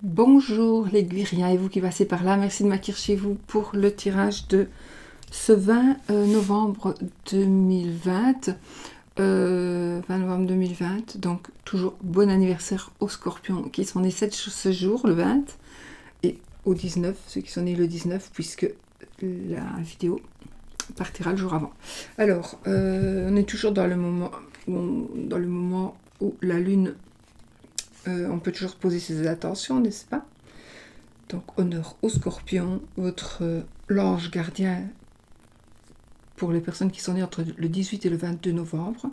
Bonjour les Guiriens et vous qui passez par là, merci de m'accueillir chez vous pour le tirage de ce 20 novembre 2020. 20 novembre 2020, donc toujours bon anniversaire aux Scorpions qui sont nés ce jour, le 20, et au 19, ceux qui sont nés le 19, puisque la vidéo partira le jour avant. Alors, on est toujours dans le moment où la Lune, on peut toujours poser ses attentions, n'est-ce pas? Donc, honneur aux Scorpions, votre l'ange gardien pour les personnes qui sont nées entre le 18 et le 22 novembre,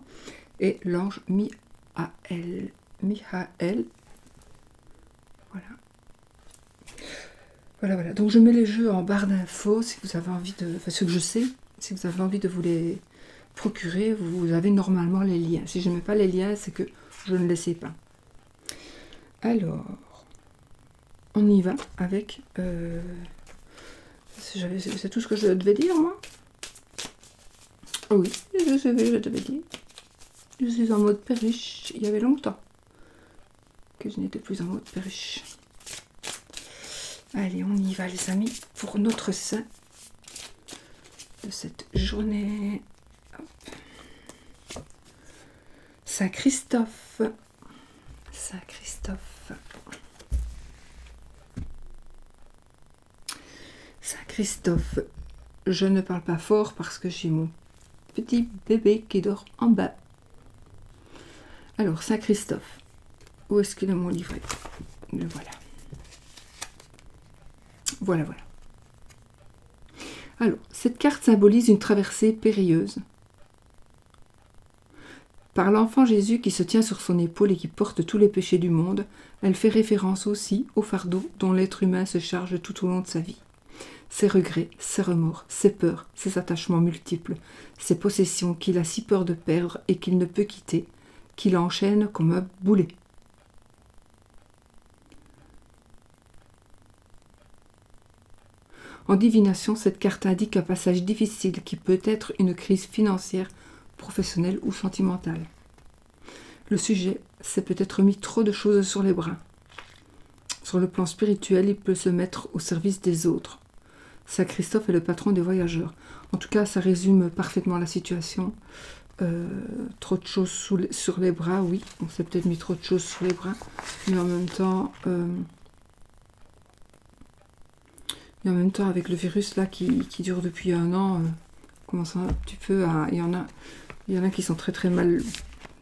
et l'ange Michael. Voilà. Donc, je mets les jeux en barre d'infos si vous avez envie de... Enfin, ce que je sais, si vous avez envie de vous les procurer, vous avez normalement les liens. Si je ne mets pas les liens, c'est que je ne les sais pas. Alors, on y va avec... c'est tout ce que je devais dire, moi. Oui, je devais dire. Je suis en mode perruche. Il y avait longtemps que je n'étais plus en mode perruche. Allez, on y va les amis, pour notre saint de cette journée. Hop. Saint Christophe. Saint Christophe. Saint Christophe. Je ne parle pas fort parce que j'ai mon petit bébé qui dort en bas. Alors, Saint Christophe. Où est-ce qu'il est mon livret? Le voilà. Voilà. Alors, cette carte symbolise une traversée périlleuse. Par l'enfant Jésus qui se tient sur son épaule et qui porte tous les péchés du monde, elle fait référence aussi au fardeau dont l'être humain se charge tout au long de sa vie. Ses regrets, ses remords, ses peurs, ses attachements multiples, ses possessions qu'il a si peur de perdre et qu'il ne peut quitter, qui l'enchaîne comme un boulet. En divination, cette carte indique un passage difficile qui peut être une crise financière, professionnelle ou sentimentale. Le sujet s'est peut-être mis trop de choses sur les bras. Sur le plan spirituel, il peut se mettre au service des autres. Saint Christophe est le patron des voyageurs. En tout cas, ça résume parfaitement la situation. Trop de choses sur les bras, oui. On s'est peut-être mis trop de choses sur les bras. Mais en même temps... avec le virus là qui dure depuis un an, commence un petit peu à... Il y en a qui sont très mal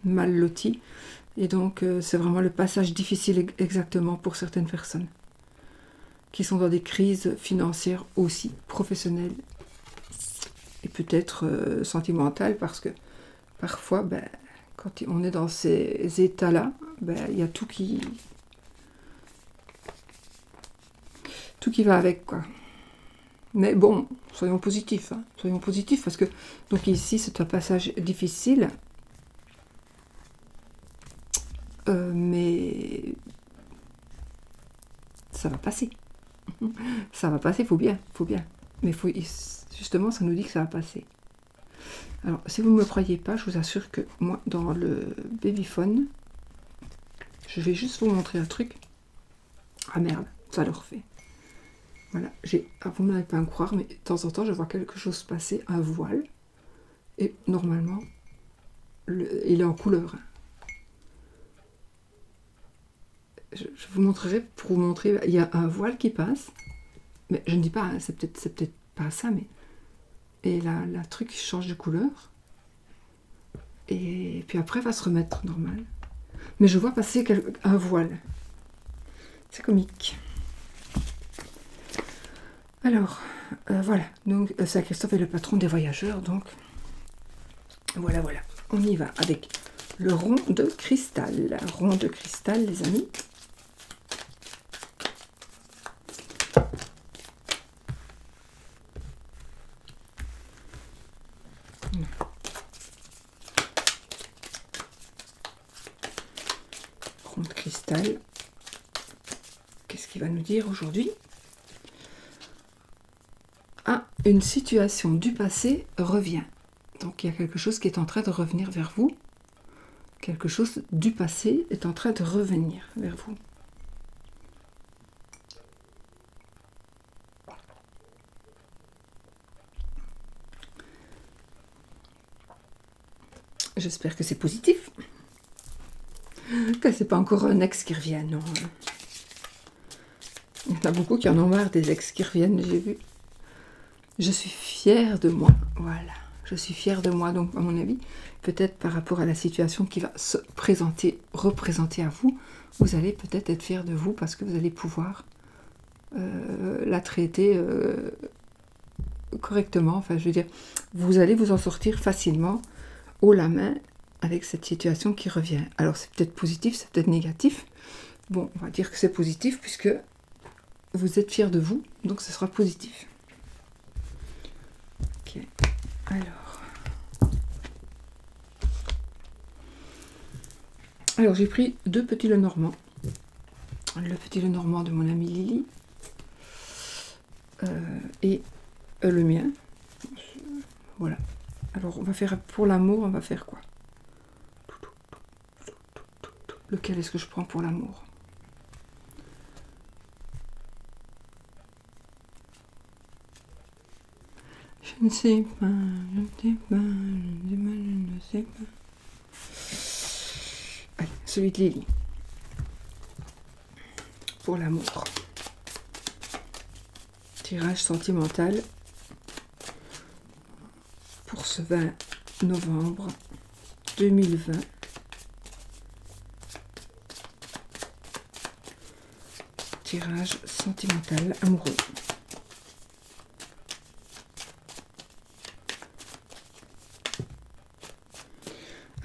lotis. Et donc, c'est vraiment le passage difficile exactement pour certaines personnes qui sont dans des crises financières aussi, professionnelles et peut-être sentimentales, parce que parfois, quand on est dans ces états-là, il y a tout qui va avec, quoi. Mais bon, soyons positifs, parce que donc ici c'est un passage difficile, mais ça va passer. Ça va passer, faut bien. Mais justement, ça nous dit que ça va passer. Alors, si vous ne me croyez pas, je vous assure que moi, dans le babyphone, je vais juste vous montrer un truc. Ah merde, ça le refait. Voilà, vous n'allez pas me croire, mais de temps en temps, je vois quelque chose passer, un voile, et normalement, il est en couleur. Je vous montrerai, pour vous montrer, il y a un voile qui passe, mais je ne dis pas, hein, c'est peut-être pas ça, mais... Et là, la truc change de couleur, et puis après, va se remettre normal. Mais je vois passer un voile. C'est comique. Alors, voilà, donc Saint Christophe est le patron des voyageurs, donc voilà, on y va avec le rond de cristal. Rond de cristal, les amis. Rond de cristal. Qu'est-ce qu'il va nous dire aujourd'hui? Une situation du passé revient. Donc il y a quelque chose qui est en train de revenir vers vous. Quelque chose du passé est en train de revenir vers vous. J'espère que c'est positif. Que c'est pas encore un ex qui revient, non. Il y en a beaucoup qui en ont marre des ex qui reviennent, j'ai vu. Je suis fière de moi, voilà. Je suis fière de moi, donc à mon avis, peut-être par rapport à la situation qui va se présenter, représenter à vous, vous allez peut-être être fière de vous parce que vous allez pouvoir la traiter correctement. Enfin, je veux dire, vous allez vous en sortir facilement haut la main avec cette situation qui revient. Alors, c'est peut-être positif, c'est peut-être négatif. Bon, on va dire que c'est positif puisque vous êtes fiers de vous, donc ce sera positif. Ok, alors j'ai pris 2 petits Lenormand. Le petit Lenormand de mon amie Lily et le mien. Voilà. Alors on va faire pour l'amour, on va faire quoi? Lequel est-ce que je prends pour l'amour? Je ne sais pas, je ne sais pas, je ne sais pas. Allez, celui de Lily. Pour l'amour. Tirage sentimental pour ce 20 novembre 2020. Tirage sentimental amoureux.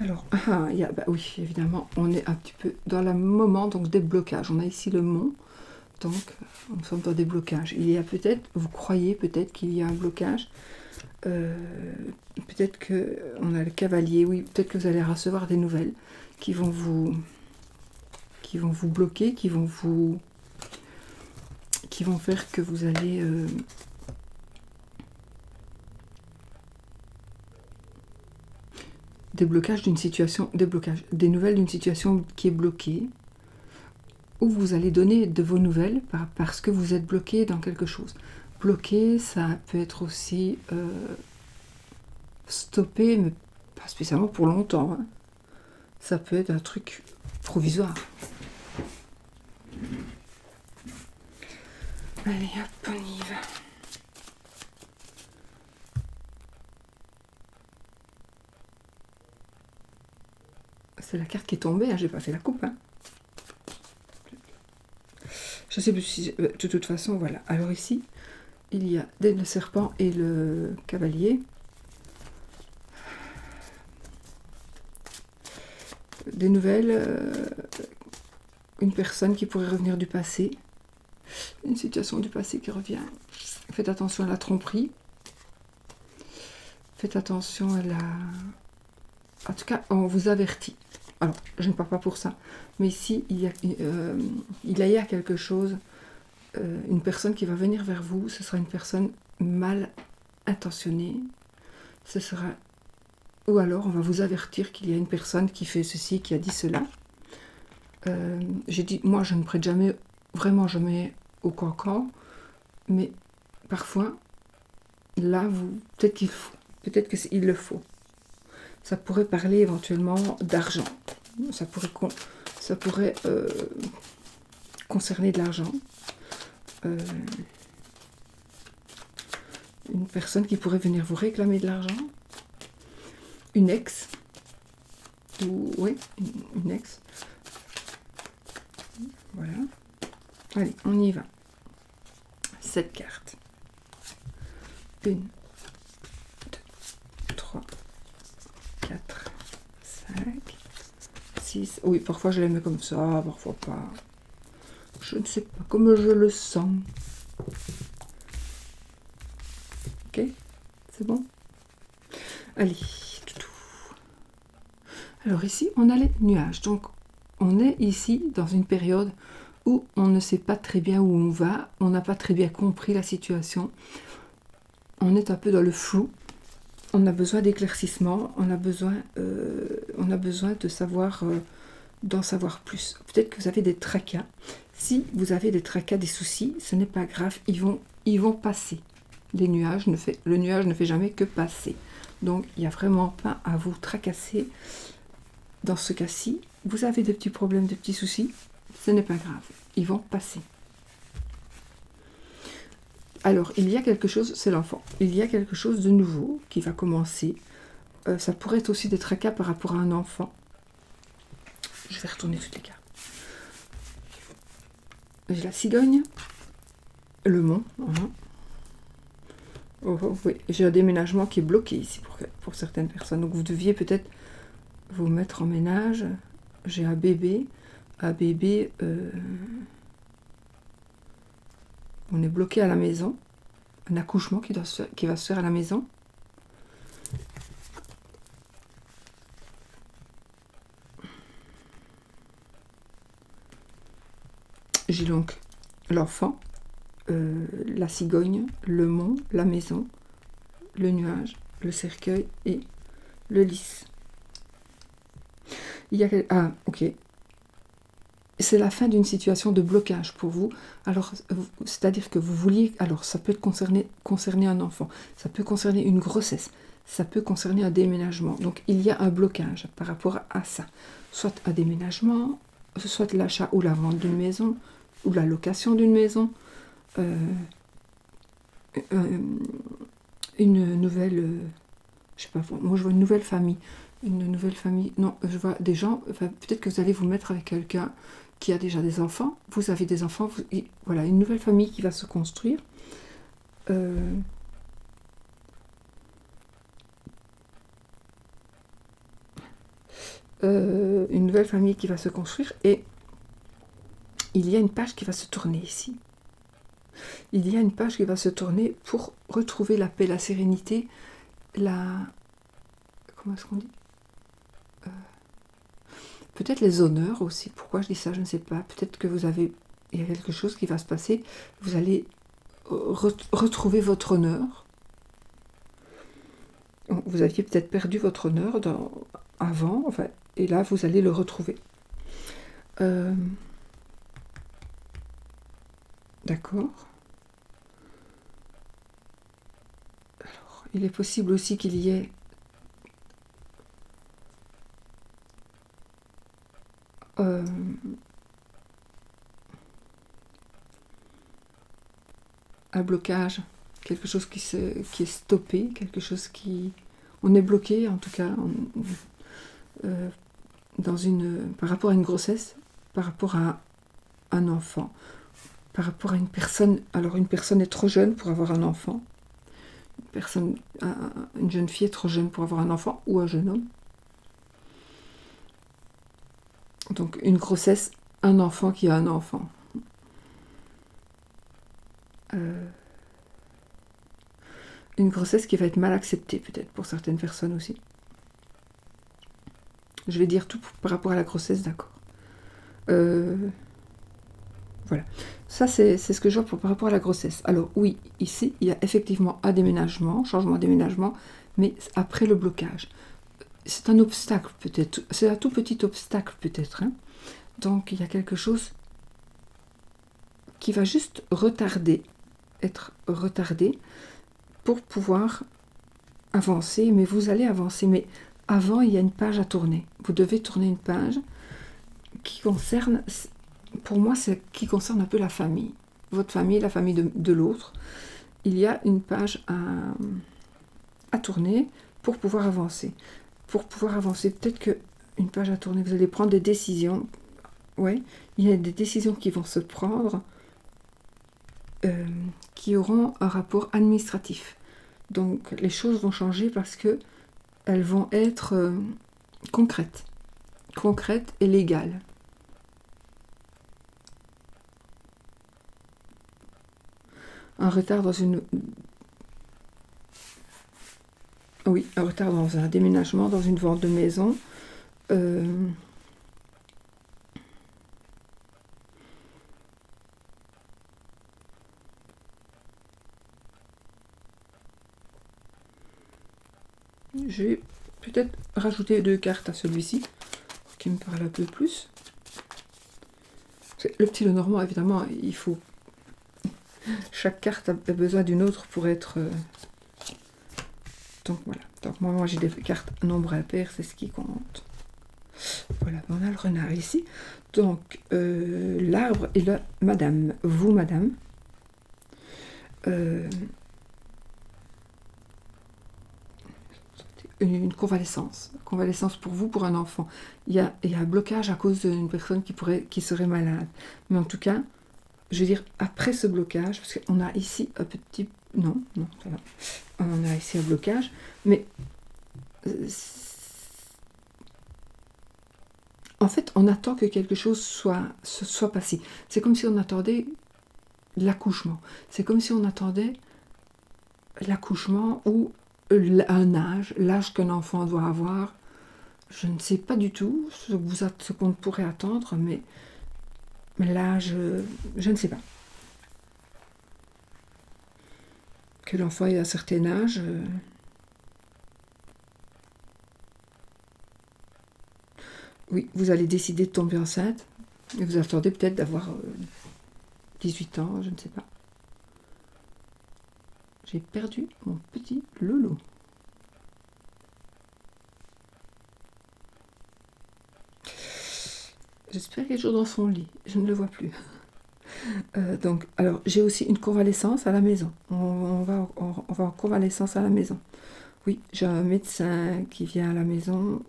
Alors, oui, évidemment, on est un petit peu dans le moment donc des blocages. On a ici le mont, donc nous sommes dans des blocages. Il y a peut-être, vous croyez peut-être qu'il y a un blocage. Peut-être que on a le cavalier. Oui, peut-être que vous allez recevoir des nouvelles qui vont vous bloquer, qui vont faire que vous allez des nouvelles d'une situation qui est bloquée, ou vous allez donner de vos nouvelles parce que vous êtes bloqué dans quelque chose. Bloqué, ça peut être aussi stoppé, mais pas spécialement pour longtemps. Hein. Ça peut être un truc provisoire. Allez, hop, on y va. C'est la carte qui est tombée, hein, j'ai pas fait la coupe. Hein. Je sais plus si... De toute façon, voilà. Alors ici, il y a le serpent et le cavalier. Des nouvelles, une personne qui pourrait revenir du passé, une situation du passé qui revient. Faites attention à la tromperie. Faites attention à la... En tout cas, on vous avertit. Alors, je ne parle pas pour ça, mais ici, il y a quelque chose, une personne qui va venir vers vous, ce sera une personne mal intentionnée, ce sera... Ou alors, on va vous avertir qu'il y a une personne qui fait ceci, qui a dit cela. J'ai dit, moi, je ne prête jamais, vraiment jamais au cancan, mais parfois, là, peut-être qu'il faut, peut-être qu'il le faut. Ça pourrait parler éventuellement d'argent. Ça pourrait concerner de l'argent. Une personne qui pourrait venir vous réclamer de l'argent. Une ex. Oui, une ex. Voilà. Allez, on y va. 7 cartes. 1, 2, 3, 4, 5, 6. Oui, parfois je les mets comme ça, parfois pas. Je ne sais pas comment je le sens. Ok, c'est bon. Allez. Alors ici, on a les nuages. Donc, on est ici dans une période où on ne sait pas très bien où on va. On n'a pas très bien compris la situation. On est un peu dans le flou. On a besoin d'éclaircissement. On a besoin de savoir, d'en savoir plus. Peut-être que vous avez des tracas. Si vous avez des tracas, des soucis, ce n'est pas grave. Ils vont passer. Le nuage ne fait jamais que passer. Donc, il n'y a vraiment pas à vous tracasser. Dans ce cas-ci, vous avez des petits problèmes, des petits soucis, ce n'est pas grave, ils vont passer. Alors, il y a quelque chose, c'est l'enfant, il y a quelque chose de nouveau qui va commencer. Ça pourrait être aussi des tracas par rapport à un enfant. Je vais retourner toutes les cartes. J'ai la cigogne, le mont. Oui, j'ai un déménagement qui est bloqué ici pour certaines personnes. Donc vous deviez peut-être vous mettre en ménage. J'ai un bébé. On est bloqué à la maison. Un accouchement qui va se faire à la maison. J'ai donc l'enfant, la cigogne, le mont, la maison, le nuage, le cercueil et le lys. Ah, ok. C'est la fin d'une situation de blocage pour vous. Alors, c'est-à-dire que vous vouliez... Alors, ça peut concerner un enfant, ça peut concerner une grossesse, ça peut concerner un déménagement. Donc, il y a un blocage par rapport à ça. Soit un déménagement, soit l'achat ou la vente d'une maison, ou la location d'une maison, une nouvelle... je sais pas, moi je vois une nouvelle famille. Non, je vois des gens... Enfin, peut-être que vous allez vous mettre avec quelqu'un qui a déjà des enfants. Vous avez des enfants. Voilà, une nouvelle famille qui va se construire. Une nouvelle famille qui va se construire et il y a une page qui va se tourner ici. Il y a une page qui va se tourner pour retrouver la paix, la sérénité, comment est-ce qu'on dit, peut-être les honneurs aussi. Pourquoi je dis ça, je ne sais pas. Peut-être que il y a quelque chose qui va se passer. Vous allez retrouver votre honneur. Vous aviez peut-être perdu votre honneur avant, enfin, et là vous allez le retrouver. D'accord. Alors, il est possible aussi qu'il y ait un blocage, quelque chose qui est stoppé, quelque chose qui... On est bloqué, en tout cas, par rapport à une grossesse, par rapport à un enfant, par rapport à une personne. Alors, une personne est trop jeune pour avoir un enfant. Une jeune fille est trop jeune pour avoir un enfant, ou un jeune homme. Donc, une grossesse, un enfant qui a un enfant. Une grossesse qui va être mal acceptée, peut-être, pour certaines personnes aussi. Je vais dire tout par rapport à la grossesse, d'accord. Voilà. Ça, c'est ce que je vois par rapport à la grossesse. Alors, oui, ici, il y a effectivement un déménagement, changement de déménagement, mais après le blocage. C'est un obstacle, peut-être. C'est un tout petit obstacle, peut-être. Hein. Donc, il y a quelque chose qui va juste être retardé pour pouvoir avancer. Mais vous allez avancer. Mais avant, il y a une page à tourner. Vous devez tourner une page qui concerne... Pour moi, c'est qui concerne un peu la famille. Votre famille, la famille de l'autre. Il y a une page à tourner pour pouvoir avancer. Pour pouvoir avancer, peut-être qu'une page à tourner, vous allez prendre des décisions. Ouais, il y a des décisions qui vont se prendre qui auront un rapport administratif. Donc, les choses vont changer parce que elles vont être concrètes et légales. Un retard dans un retard dans un déménagement, dans une vente de maison. Je vais peut-être rajouter 2 cartes à celui-ci, qui me parle un peu plus. Le petit Lenormand, évidemment, il faut... Chaque carte a besoin d'une autre pour être Donc voilà. Donc moi j'ai des cartes nombre impair, c'est ce qui compte. Voilà, on a le renard ici. Donc l'arbre et la madame. Vous, madame. Une convalescence. Convalescence pour vous, pour un enfant. Il y a un blocage à cause d'une personne qui serait malade. Mais en tout cas, je veux dire, après ce blocage, parce qu'on a ici un petit... Non, ça va. On a ici un blocage, mais... en fait, on attend que quelque chose soit passé. C'est comme si on attendait l'accouchement. C'est comme si on attendait l'accouchement ou l'âge qu'un enfant doit avoir. Je ne sais pas du tout ce qu'on pourrait attendre, mais l'âge, je ne sais pas. Que l'enfant ait un certain âge... oui, vous allez décider de tomber enceinte, et vous attendez peut-être d'avoir 18 ans, je ne sais pas. J'ai perdu mon petit loulou. J'espère qu'il est toujours dans son lit, je ne le vois plus. Donc, alors, j'ai aussi une convalescence à la maison. On va en convalescence à la maison. Oui, j'ai un médecin qui vient à la maison.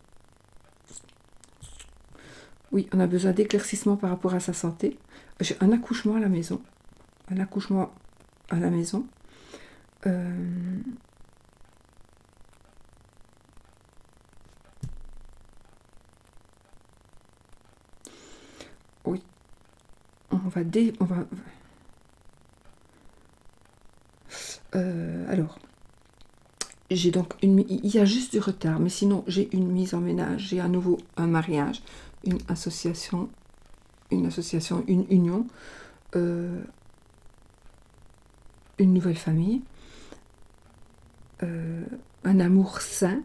Oui, on a besoin d'éclaircissement par rapport à sa santé. J'ai un accouchement à la maison. Un accouchement à la maison. Oui. Alors, j'ai donc il y a juste du retard, mais sinon j'ai une mise en ménage, j'ai à nouveau un mariage, une association, une union, une nouvelle famille, un amour sain.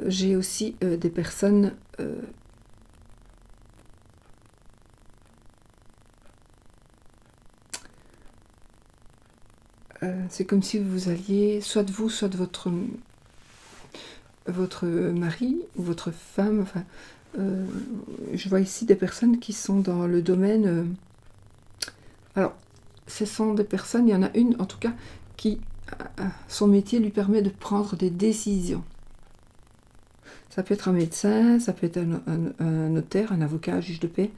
J'ai aussi des personnes c'est comme si vous alliez, soit de vous, soit de votre mari ou votre femme. Enfin, je vois ici des personnes qui sont dans le domaine... alors, ce sont des personnes, il y en a une en tout cas, qui, son métier lui permet de prendre des décisions. Ça peut être un médecin, ça peut être un notaire, un avocat, un juge de paix,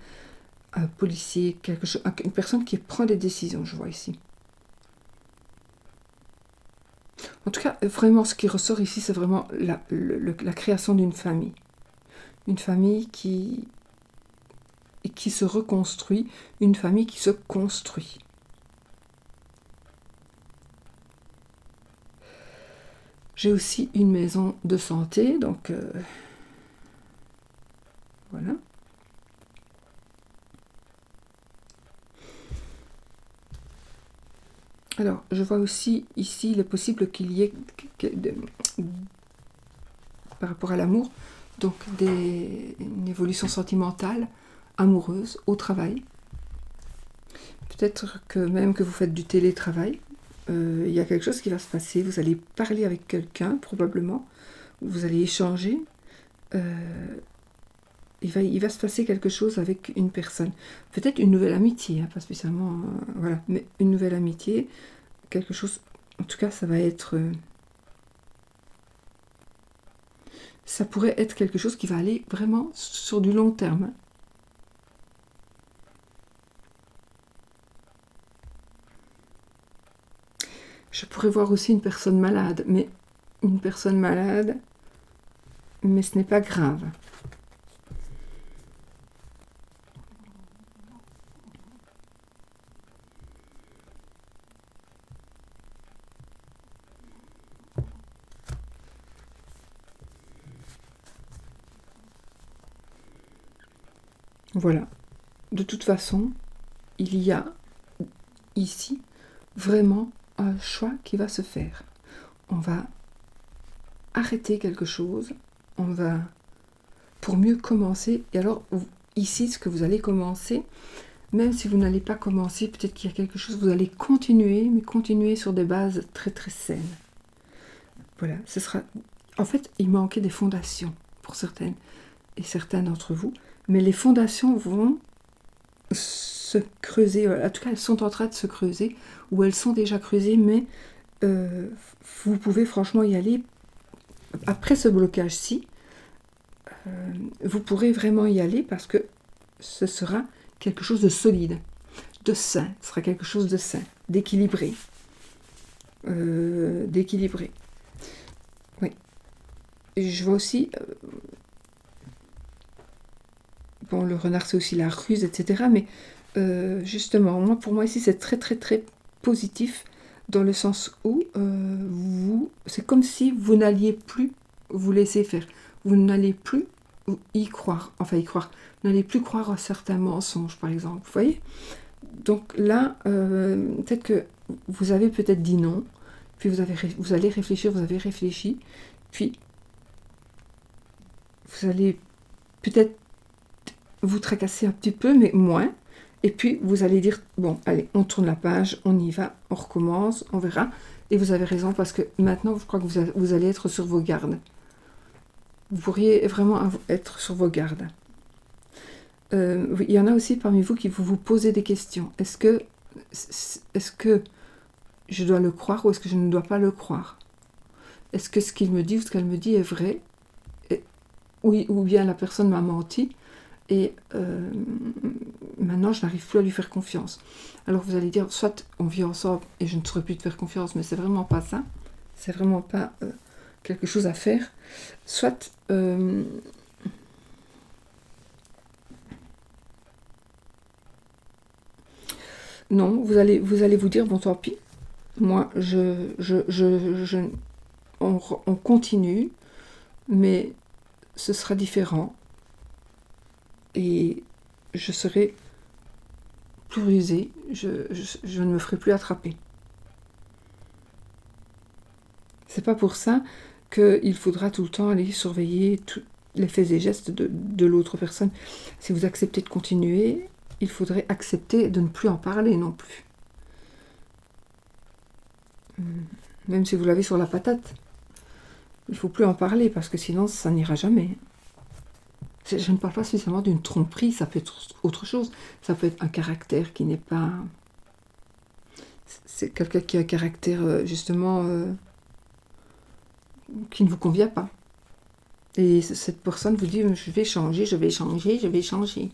un policier, quelque chose, une personne qui prend des décisions, je vois ici. En tout cas, vraiment, ce qui ressort ici, c'est vraiment la création d'une famille. Une famille qui se reconstruit, une famille qui se construit. J'ai aussi une maison de santé, donc voilà. Alors, je vois aussi ici, il est possible qu'il y ait, par rapport à l'amour, donc une évolution sentimentale, amoureuse, au travail. Peut-être que même que vous faites du télétravail, il y a quelque chose qui va se passer. Vous allez parler avec quelqu'un, probablement, vous allez échanger. Il va se passer quelque chose avec une personne. Peut-être une nouvelle amitié, hein, pas spécialement, voilà, mais une nouvelle amitié, quelque chose, en tout cas, ça va être... ça pourrait être quelque chose qui va aller vraiment sur du long terme. Je pourrais voir aussi une personne malade, mais ce n'est pas grave. Voilà. De toute façon, il y a ici vraiment un choix qui va se faire. On va arrêter quelque chose, on va pour mieux commencer. Et alors, ici, ce que vous allez commencer, même si vous n'allez pas commencer, peut-être qu'il y a quelque chose, vous allez continuer, mais continuer sur des bases très très saines. Voilà, ce sera... En fait, il manquait des fondations pour certaines et certains d'entre vous, mais les fondations vont se creuser, en tout cas elles sont en train de se creuser, ou elles sont déjà creusées, mais vous pouvez franchement y aller. Après ce blocage-ci, vous pourrez vraiment y aller parce que ce sera quelque chose de solide, de sain, ce sera quelque chose de sain, d'équilibré. D'équilibré. Oui. Et je vois aussi... bon, le renard, c'est aussi la ruse, etc. Mais justement, moi, pour moi, ici, c'est très, très, très positif dans le sens où c'est comme si vous n'alliez plus vous laisser faire. Vous n'allez plus y croire. Enfin, y croire. Vous n'allez plus croire à certains mensonges, par exemple. Vous voyez? Donc là, peut-être que vous avez peut-être dit non, puis vous allez réfléchir, vous avez réfléchi, puis vous allez peut-être vous tracasser un petit peu, mais moins, et puis vous allez dire, bon, allez, on tourne la page, on y va, on recommence, on verra, et vous avez raison, parce que maintenant, je crois que vous allez être sur vos gardes. Vous pourriez vraiment être sur vos gardes. Il y en a aussi parmi vous qui vous posez des questions. Est-ce que je dois le croire ou est-ce que je ne dois pas le croire? Est-ce que ce qu'il me dit ou ce qu'elle me dit est vrai? Oui, ou bien la personne m'a menti et maintenant je n'arrive plus à lui faire confiance. Alors vous allez dire, soit on vit ensemble et je ne saurais plus te faire confiance, mais c'est vraiment pas ça. C'est vraiment pas quelque chose à faire. Soit... non, vous allez vous dire, bon tant pis, moi on continue, mais ce sera différent et je serai plus rusée, je ne me ferai plus attraper. C'est pas pour ça qu'il faudra tout le temps aller surveiller tous les faits et gestes de l'autre personne. Si vous acceptez de continuer, il faudrait accepter de ne plus en parler non plus. Même si vous l'avez sur la patate. Il ne faut plus en parler parce que sinon ça n'ira jamais. Je ne parle pas spécialement d'une tromperie, ça peut être autre chose. Ça peut être un caractère qui n'est pas... C'est quelqu'un qui a un caractère justement qui ne vous convient pas. Et cette personne vous dit, je vais changer, je vais changer, je vais changer.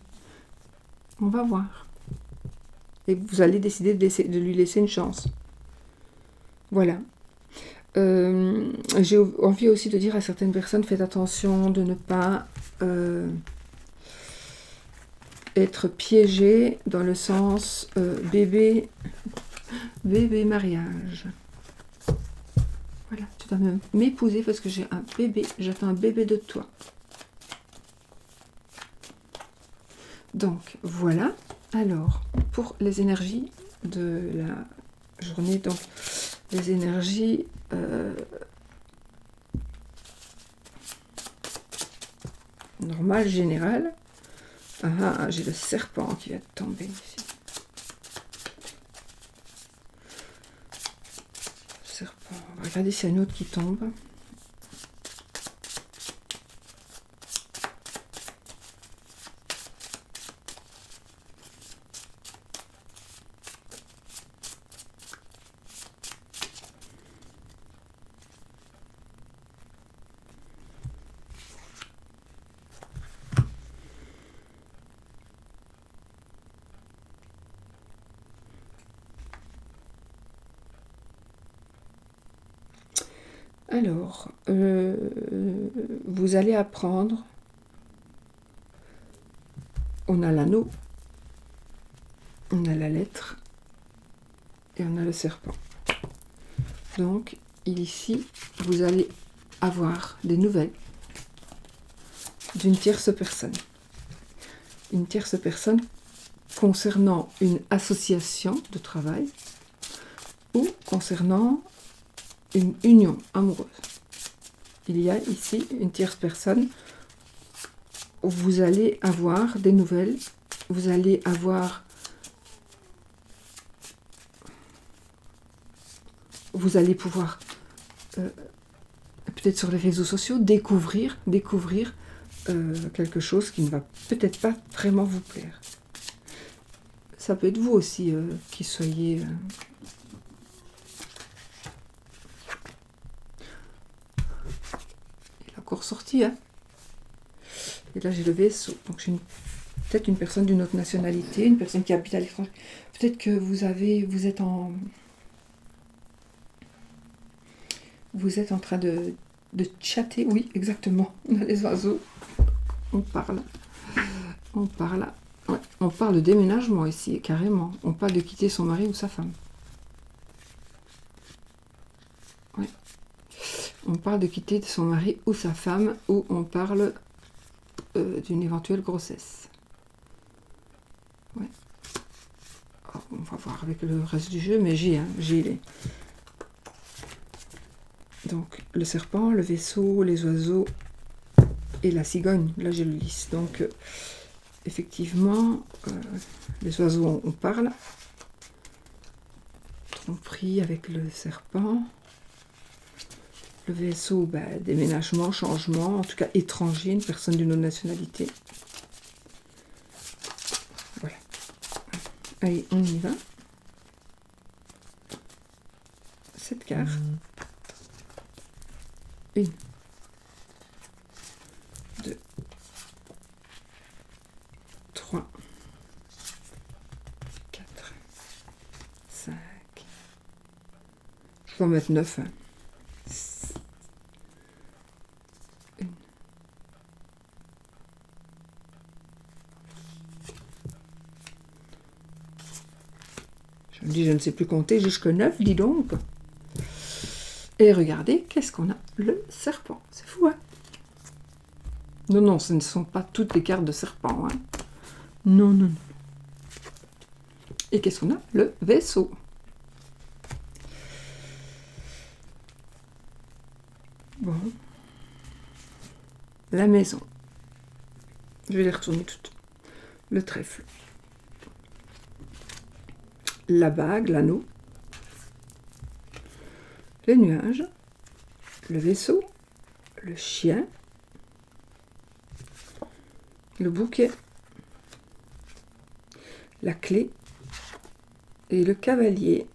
On va voir. Et vous allez décider de lui laisser une chance. Voilà. J'ai envie aussi de dire à certaines personnes, faites attention de ne pas être piégé dans le sens bébé mariage. Voilà, tu dois m'épouser parce que j'ai un bébé, j'attends un bébé de toi. Donc voilà, alors pour les énergies de la journée, donc les énergies normales, générales. Ah, j'ai le serpent qui va tomber ici. Serpent, on va regarder s'il y a une autre qui tombe. Alors, vous allez apprendre, on a l'anneau, on a la lettre et on a le serpent. Donc, ici, vous allez avoir des nouvelles d'une tierce personne. Une tierce personne concernant une association de travail ou concernant une union amoureuse. Il y a ici une tierce personne où vous allez avoir des nouvelles, vous allez avoir... Vous allez pouvoir peut-être sur les réseaux sociaux, découvrir quelque chose qui ne va peut-être pas vraiment vous plaire. Ça peut être vous aussi qui soyez... Il a encore sorti, hein. Et là, j'ai le vaisseau. Donc, j'ai peut-être une personne d'une autre nationalité, une personne qui habite à l'étranger. Peut-être que vous êtes en train de chatter. Oui, exactement. On a les oiseaux. On parle. Ouais, on parle de déménagement ici, carrément. On parle de quitter son mari ou sa femme. Ouais. On parle de quitter son mari ou sa femme, ou on parle d'une éventuelle grossesse. Ouais. Alors, on va voir avec le reste du jeu, mais j'ai les. Donc, le serpent, le vaisseau, les oiseaux et la cigogne. Là, j'ai le lys. Donc, effectivement, les oiseaux, on parle. Tromperie avec le serpent. Le vaisseau, déménagement, changement, en tout cas étranger, une personne d'une autre nationalité. Voilà. Allez, on y va. 7 cartes. 1, 2, 3, 4, 5. Je vais en mettre 9. 1. Je me dis, je ne sais plus compter jusqu'à 9, dis donc. Et regardez, qu'est-ce qu'on a? Le serpent. C'est fou, hein? Non, ce ne sont pas toutes les cartes de serpent, hein. Non. Et qu'est-ce qu'on a? Le vaisseau. Bon. La maison. Je vais les retourner toutes. Le trèfle. La bague, l'anneau. Les nuages. Le vaisseau. Le chien. Le bouquet. La clé. Et le cavalier.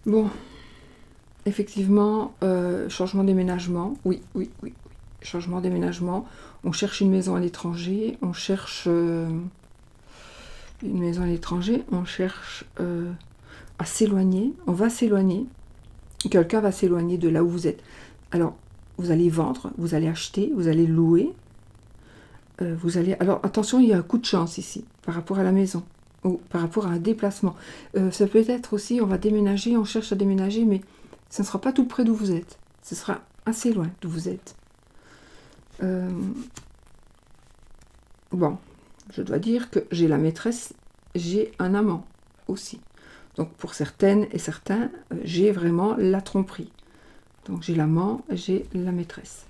Bon, effectivement, changement d'aménagement, oui. Changement d'aménagement, on cherche une maison à l'étranger, on cherche à s'éloigner, on va s'éloigner, quelqu'un va s'éloigner de là où vous êtes. Alors, vous allez vendre, vous allez acheter, vous allez louer, alors attention, il y a un coup de chance ici, par rapport à la maison. Ou par rapport à un déplacement. Ça peut être aussi, on va déménager, on cherche à déménager, mais ce ne sera pas tout près d'où vous êtes. Ce sera assez loin d'où vous êtes. Bon, je dois dire que j'ai la maîtresse, j'ai un amant aussi. Donc pour certaines et certains, j'ai vraiment la tromperie. Donc j'ai l'amant, j'ai la maîtresse.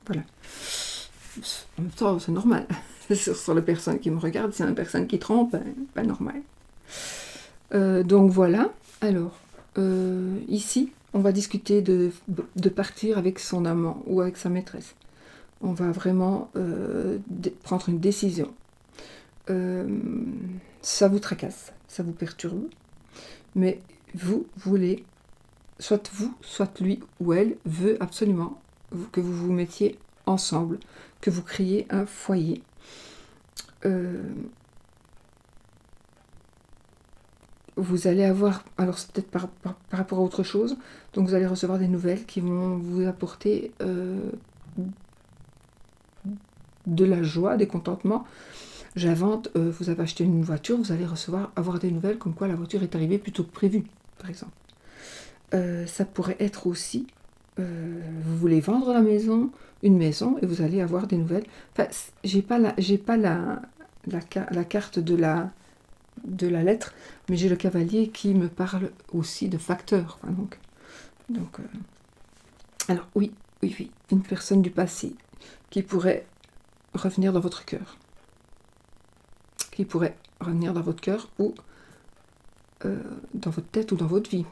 Voilà. En même temps, c'est normal. Sur les personnes qui me regardent, c'est une personne qui trompe, pas normal. Donc voilà. Alors, ici, on va discuter de partir avec son amant ou avec sa maîtresse. On va vraiment prendre une décision. Ça vous tracasse, ça vous perturbe, mais vous voulez, soit vous, soit lui ou elle, veut absolument que vous vous mettiez ensemble, que vous créiez un foyer. Vous allez avoir, alors c'est peut-être par rapport à autre chose, donc vous allez recevoir des nouvelles qui vont vous apporter de la joie, des contentements. J'invente, vous avez acheté une voiture, vous allez avoir des nouvelles comme quoi la voiture est arrivée plus tôt que prévu, par exemple. Ça pourrait être aussi, vous voulez vendre une maison, et vous allez avoir des nouvelles. Enfin, j'ai pas la carte de la lettre, mais j'ai le cavalier qui me parle aussi de facteurs. Donc, alors oui, une personne du passé qui pourrait revenir dans votre cœur. Ou dans votre tête ou dans votre vie.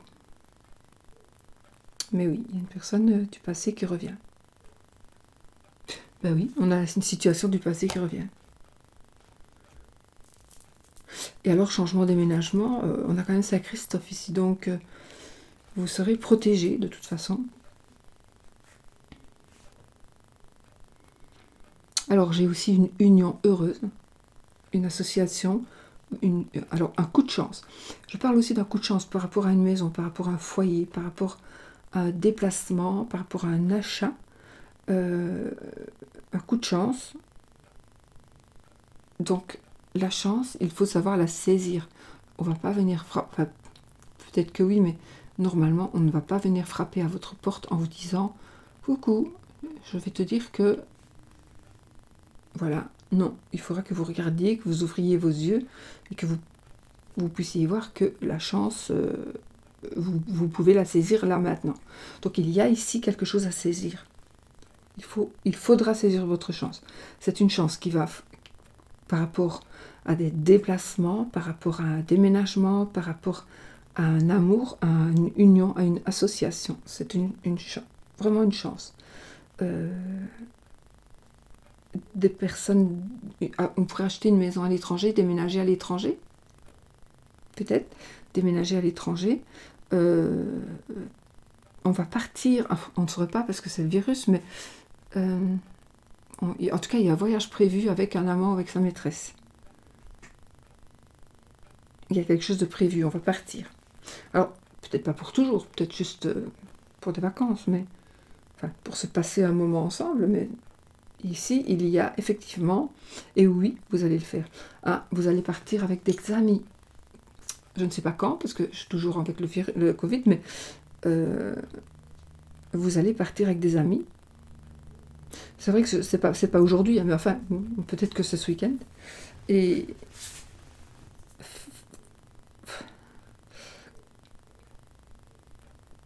Mais oui, il y a une personne du passé qui revient. Ben oui, on a une situation du passé qui revient. Et alors, changement déménagement, on a quand même Saint-Christophe ici, donc vous serez protégé de toute façon. Alors, j'ai aussi une union heureuse, une association, alors un coup de chance. Je parle aussi d'un coup de chance par rapport à une maison, par rapport à un foyer, par rapport à un déplacement, par rapport à un achat. Un coup de chance. Donc, la chance, il faut savoir la saisir. On va pas venir frapper, enfin, peut-être que oui, mais normalement, on ne va pas venir frapper à votre porte en vous disant « Coucou, je vais te dire que... » Voilà, non, il faudra que vous regardiez, que vous ouvriez vos yeux et que vous puissiez voir que la chance, vous pouvez la saisir là maintenant. Donc, il y a ici quelque chose à saisir. Il faudra saisir votre chance. C'est une chance qui va par rapport à des déplacements, par rapport à un déménagement, par rapport à un amour, à une union, à une association. C'est vraiment une chance. Des personnes, on pourrait acheter une maison à l'étranger, déménager à l'étranger, peut-être, déménager à l'étranger. On va partir, on ne saurait pas parce que c'est le virus, mais en tout cas, il y a un voyage prévu avec un amant, avec sa maîtresse. Il y a quelque chose de prévu, on va partir. Alors, peut-être pas pour toujours, peut-être juste pour des vacances, mais enfin, pour se passer un moment ensemble, mais ici, il y a effectivement, et oui, vous allez le faire. Ah, vous allez partir avec des amis. Je ne sais pas quand, parce que je suis toujours avec le Covid, mais vous allez partir avec des amis. C'est vrai que c'est pas aujourd'hui, mais enfin, peut-être que c'est ce week-end. Et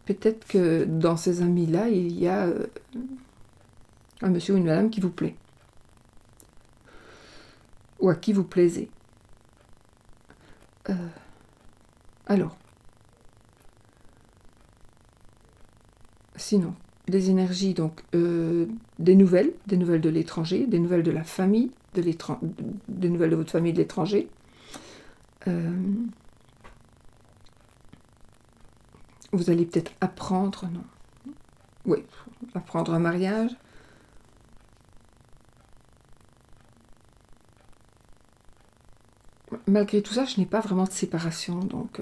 peut-être que dans ces amis-là, il y a un monsieur ou une madame qui vous plaît. Ou à qui vous plaisez. Alors, sinon, des énergies, donc des nouvelles de l'étranger, des nouvelles de la famille, des nouvelles de votre famille de l'étranger. Vous allez peut-être apprendre, non. Oui, apprendre un mariage. Malgré tout ça, je n'ai pas vraiment de séparation, donc...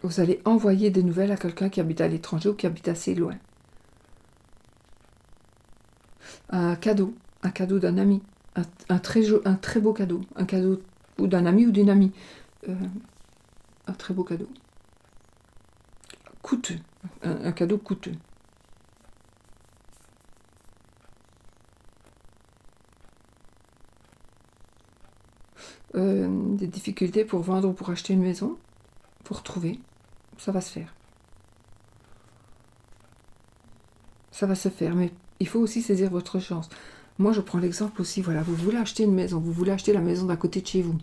Vous allez envoyer des nouvelles à quelqu'un qui habite à l'étranger ou qui habite assez loin. Un cadeau d'un ami, un très beau cadeau, un cadeau ou d'un ami ou d'une amie, un très beau cadeau. Coûteux, un cadeau coûteux. Des difficultés pour vendre ou pour acheter une maison, pour trouver, ça va se faire. Ça va se faire, mais il faut aussi saisir votre chance. Moi, je prends l'exemple aussi, voilà, vous voulez acheter une maison, vous voulez acheter la maison d'à côté de chez vous.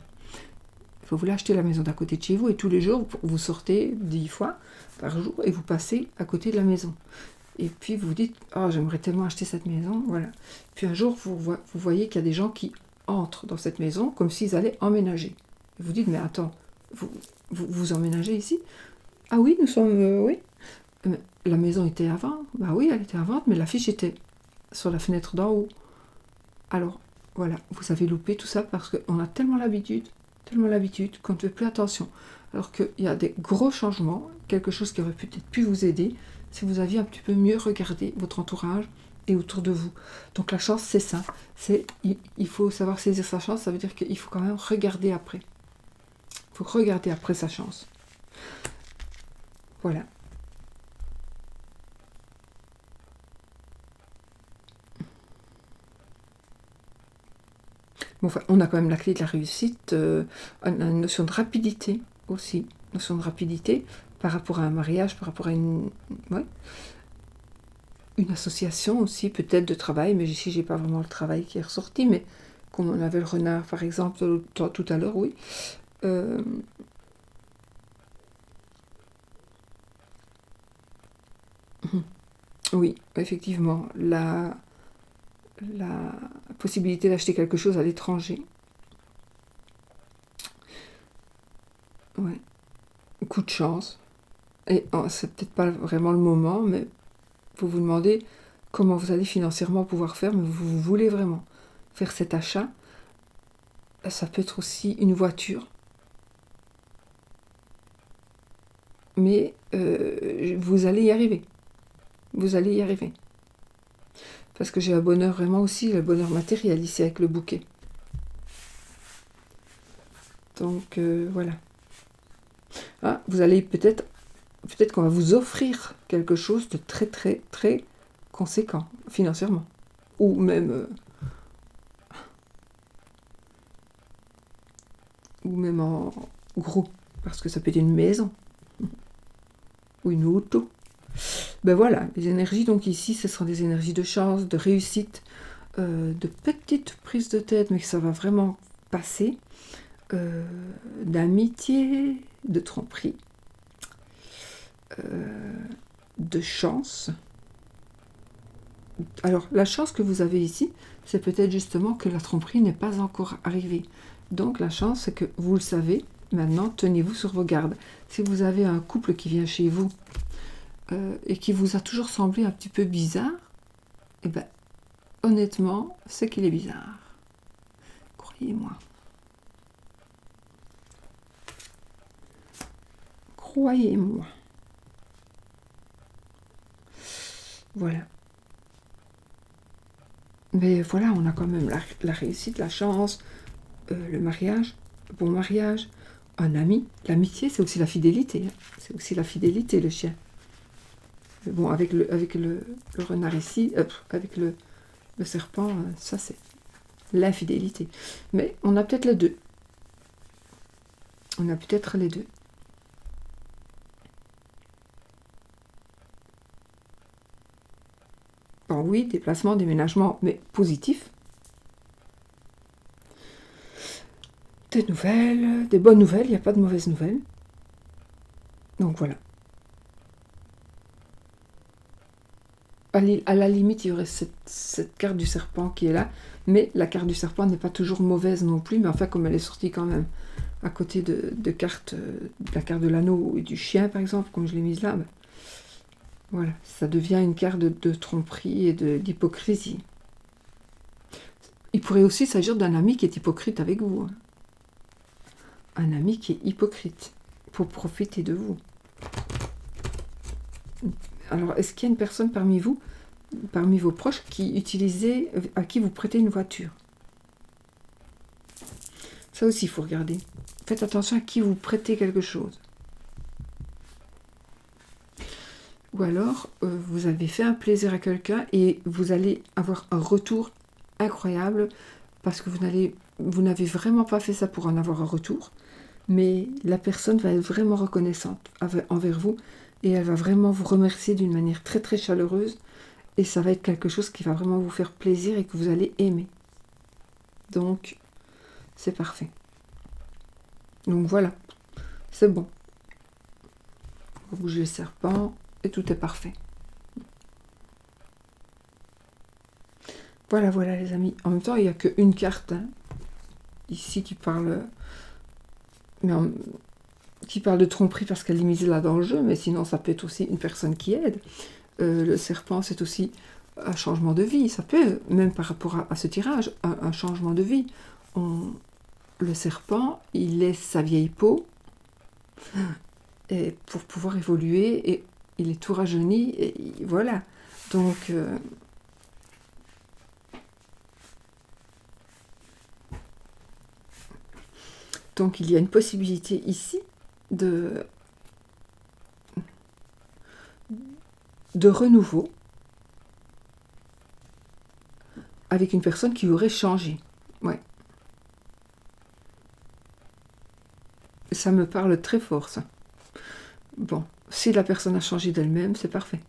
Vous voulez acheter la maison d'à côté de chez vous et tous les jours, vous sortez 10 fois par jour et vous passez à côté de la maison. Et puis vous vous dites, oh, j'aimerais tellement acheter cette maison, voilà. Puis un jour, vous voyez qu'il y a des gens qui entrent dans cette maison comme s'ils allaient emménager. Et vous dites, mais attends, vous emménagez ici? Ah oui, nous sommes, oui. La maison était à vendre? Bah oui, elle était à vendre, mais l'affiche était sur la fenêtre d'en haut. Alors, voilà, vous avez loupé tout ça parce qu'on a tellement l'habitude qu'on ne fait plus attention. Alors qu'il y a des gros changements, quelque chose qui aurait peut-être pu vous aider si vous aviez un petit peu mieux regardé votre entourage et autour de vous. Donc la chance, c'est ça. Il faut savoir saisir sa chance, ça veut dire qu'il faut quand même regarder après. Il faut regarder après sa chance. Voilà. Bon, enfin, on a quand même la clé de la réussite, une notion de rapidité aussi, notion de rapidité par rapport à un mariage, par rapport à une association aussi, peut-être de travail, mais ici j'ai pas vraiment le travail qui est ressorti, mais comme on avait le renard par exemple tout à l'heure, oui. Euh, oui, effectivement, la possibilité d'acheter quelque chose à l'étranger. Ouais. Coup de chance. Et c'est peut-être pas vraiment le moment, mais vous vous demandez comment vous allez financièrement pouvoir faire, mais vous voulez vraiment faire cet achat. Ça peut être aussi une voiture, mais vous allez y arriver. Vous allez y arriver. Parce que j'ai un bonheur vraiment aussi, le bonheur matériel ici avec le bouquet. Donc voilà. Ah, vous allez peut-être qu'on va vous offrir quelque chose de très très très conséquent financièrement. Ou même en gros. Parce que ça peut être une maison. Ou une auto. Ben voilà, les énergies, donc ici, ce seront des énergies de chance, de réussite, de petites prises de tête, mais que ça va vraiment passer, d'amitié, de tromperie, de chance. Alors, la chance que vous avez ici, c'est peut-être justement que la tromperie n'est pas encore arrivée. Donc, la chance, c'est que vous le savez, maintenant, tenez-vous sur vos gardes. Si vous avez un couple qui vient chez vous et qui vous a toujours semblé un petit peu bizarre, eh ben, honnêtement, c'est qu'il est bizarre. Croyez-moi. Croyez-moi. Voilà. Mais voilà, on a quand même la réussite, la chance, le mariage, le bon mariage, un ami. L'amitié, c'est aussi la fidélité. Hein. C'est aussi la fidélité, le chien. Mais bon, avec le renard ici, avec le serpent, ça c'est l'infidélité. Mais on a peut-être les deux. On a peut-être les deux. Bon, oui, déplacement, déménagement, mais positif. Des nouvelles, des bonnes nouvelles, il n'y a pas de mauvaises nouvelles. Donc voilà. À la limite, il y aurait cette carte du serpent qui est là, mais la carte du serpent n'est pas toujours mauvaise non plus, mais enfin, comme elle est sortie quand même à côté de cartes, de la carte de l'anneau et du chien, par exemple, comme je l'ai mise là, ben, voilà, ça devient une carte de tromperie et d'hypocrisie. Il pourrait aussi s'agir d'un ami qui est hypocrite avec vous. Hein. Un ami qui est hypocrite pour profiter de vous. Alors, est-ce qu'il y a une personne parmi vous, parmi vos proches, à qui vous prêtez une voiture? Ça aussi, il faut regarder. Faites attention à qui vous prêtez quelque chose. Ou alors, vous avez fait un plaisir à quelqu'un et vous allez avoir un retour incroyable parce que vous n'avez vraiment pas fait ça pour en avoir un retour, mais la personne va être vraiment reconnaissante envers vous et elle va vraiment vous remercier d'une manière très très chaleureuse et ça va être quelque chose qui va vraiment vous faire plaisir et que vous allez aimer. Donc, c'est parfait. Donc voilà, c'est bon. On va bouger le serpent et tout est parfait. Voilà, voilà les amis. En même temps, il n'y a qu'une carte hein, ici qui parle, qui parle de tromperie parce qu'elle est mise là dans le jeu, mais sinon ça peut être aussi une personne qui aide. Le serpent, c'est aussi un changement de vie. Ça peut, même par rapport à ce tirage, un changement de vie. Le serpent, il laisse sa vieille peau et pour pouvoir évoluer et il est tout rajeuni et voilà. Donc il y a une possibilité ici de renouveau avec une personne qui aurait changé. Ouais. Ça me parle très fort, ça. Bon, si la personne a changé d'elle-même, c'est parfait.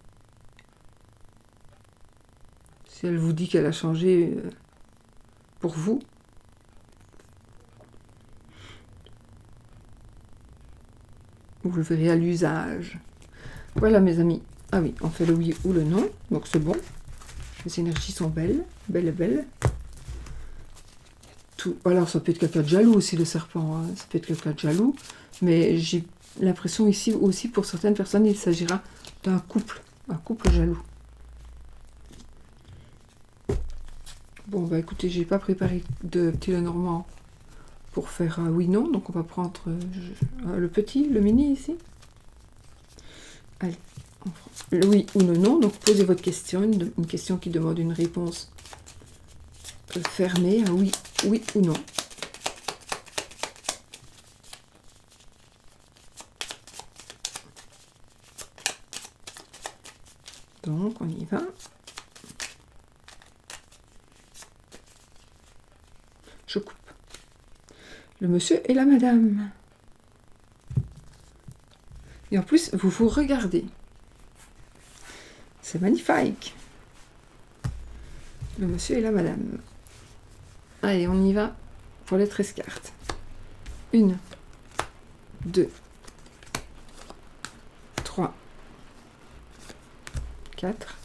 Si elle vous dit qu'elle a changé pour vous, Vous le verrez à l'usage. Voilà mes amis. Ah oui, on fait le oui ou le non, donc c'est bon. Les énergies sont belles, belles et belles. Tout. Alors ça peut être quelqu'un de jaloux aussi, le serpent, hein. Ça peut être quelqu'un de jaloux, mais j'ai l'impression ici aussi, pour certaines personnes, il s'agira d'un couple, un couple jaloux. Bon, bah écoutez, j'ai pas préparé de petit Lenormand pour faire un oui-non, donc on va prendre le petit, le mini ici. Allez, on prend le oui ou le non, donc posez votre question, une question qui demande une réponse fermée, un oui, oui ou non. Donc on y va. Je coupe. Le monsieur et la madame. Et en plus, vous vous regardez. C'est magnifique. Le monsieur et la madame. Allez, on y va pour les 13 cartes. 1, 2, 3, 4,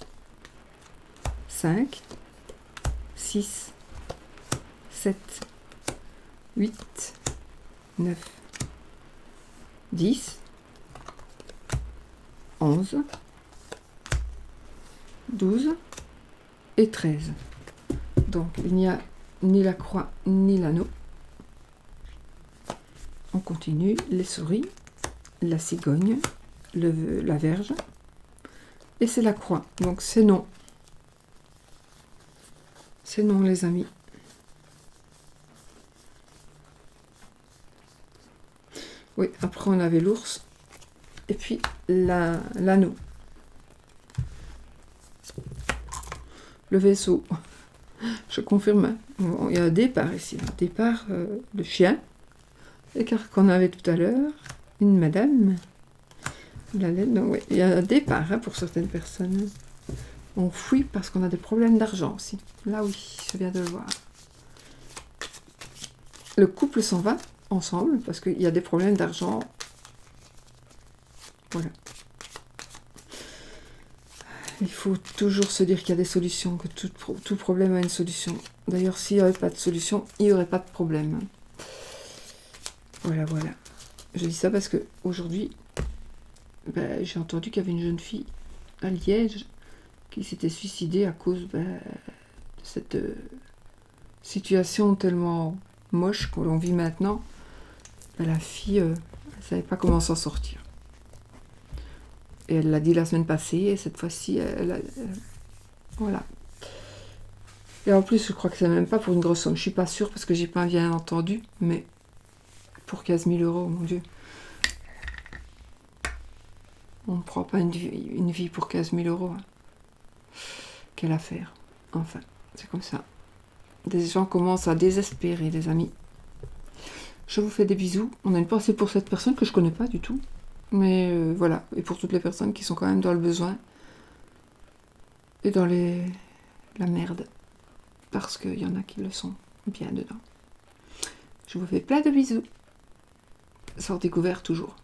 5, 6, 7, 8, 9, 10, 11, 12 et 13. Donc, il n'y a ni la croix ni l'anneau. On continue. Les souris, la cigogne, la verge. Et c'est la croix. Donc, c'est non. C'est non, les amis. Oui, après on avait l'ours. Et puis l'anneau. Le vaisseau. Je confirme. Bon, il y a un départ ici. Un départ, le chien. L'écart qu'on avait tout à l'heure. Une madame. La lettre. Donc, oui, il y a un départ hein, pour certaines personnes. On fuit parce qu'on a des problèmes d'argent aussi. Là oui, je viens de le voir. Le couple s'en va ensemble parce qu'il y a des problèmes d'argent. Voilà. Il faut toujours se dire qu'il y a des solutions, que tout problème a une solution. D'ailleurs, s'il n'y avait pas de solution, il n'y aurait pas de problème. Voilà, voilà. Je dis ça parce que aujourd'hui, j'ai entendu qu'il y avait une jeune fille à Liège qui s'était suicidée à cause de cette situation tellement moche que l'on vit maintenant. La fille, elle ne savait pas comment s'en sortir. Et elle l'a dit la semaine passée, et cette fois-ci, voilà. Et en plus, je crois que c'est même pas pour une grosse somme. Je suis pas sûre parce que j'ai pas bien entendu, mais pour 15 000 €, mon Dieu. On ne prend pas une vie pour 15 000 €. Hein. Quelle affaire. Enfin, c'est comme ça. Des gens commencent à désespérer, les amis. Je vous fais des bisous. On a une pensée pour cette personne que je connais pas du tout. Mais voilà. Et pour toutes les personnes qui sont quand même dans le besoin. Et dans la merde. Parce qu'il y en a qui le sont bien dedans. Je vous fais plein de bisous. Sortez couverts toujours.